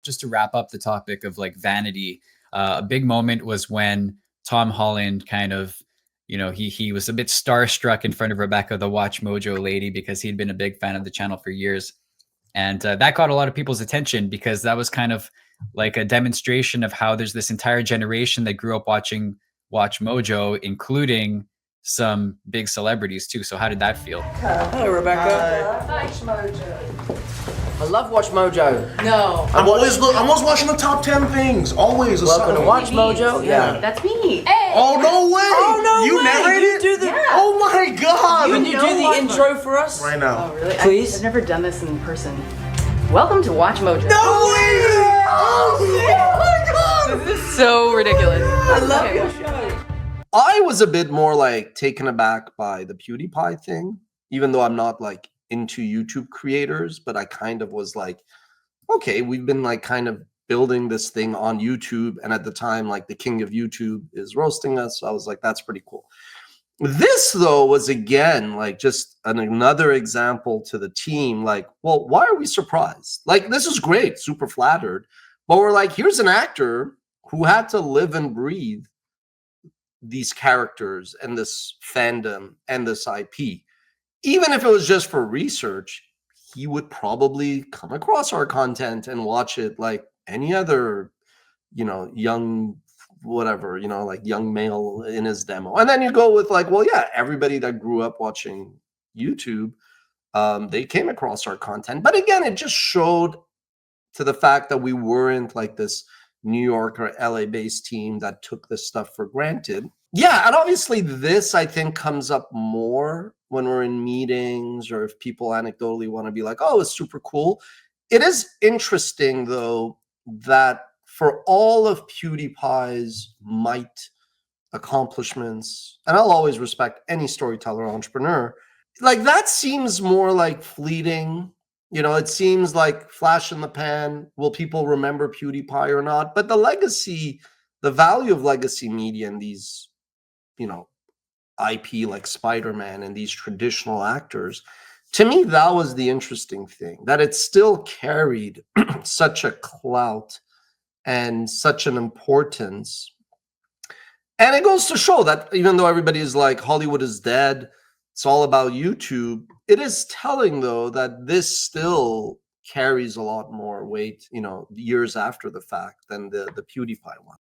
just to wrap up the topic of like vanity, a big moment was when Tom Holland kind of, he was a bit starstruck in front of Rebecca, the WatchMojo lady, because he'd been a big fan of the channel for years. And that caught a lot of people's attention because that was kind of like a demonstration of how there's this entire generation that grew up watching WatchMojo, including some big celebrities too. So how did that feel? Hello, Rebecca. Hi. WatchMojo. I love WatchMojo. No. I'm always watching the top 10 things. Always. Welcome to WatchMojo. Yeah. That's me. Hey. Oh, no way. Oh, no you way. narrated? You do the... Yeah. Oh, my God. Can you do the intro for us? Right now. Oh, really? Please. I've never done this in person. Welcome to WatchMojo. No way. Oh, my God. This is so ridiculous. I love your show. I was a bit more like taken aback by the PewDiePie thing, even though I'm not like into YouTube creators, but I kind of was like, okay, we've been like kind of building this thing on YouTube. And at the time, like the king of YouTube is roasting us. So I was like, that's pretty cool. This though was again, like just another example to the team. Like, well, why are we surprised? Like, this is great, super flattered, but we're like, here's an actor who had to live and breathe these characters and this fandom and this IP. Even if it was just for research, he would probably come across our content and watch it like any other, young, whatever, like young male in his demo. And then you go with like, well, yeah, everybody that grew up watching YouTube, they came across our content. But again, it just showed to the fact that we weren't like this New York or LA based team that took this stuff for granted. Yeah, and obviously this I think comes up more when we're in meetings or if people anecdotally want to be like, oh, it's super cool. It is interesting though that for all of PewDiePie's might, accomplishments, and I'll always respect any storyteller or entrepreneur, like that seems more like fleeting. It seems like flash in the pan. Will people remember PewDiePie or not? But the legacy, the value of legacy media and these, IP like Spider-Man and these traditional actors, to me, that was the interesting thing, that it still carried such a clout and such an importance. And it goes to show that even though everybody is like, Hollywood is dead, it's all about YouTube, it is telling, though, that this still carries a lot more weight, years after the fact than the PewDiePie one.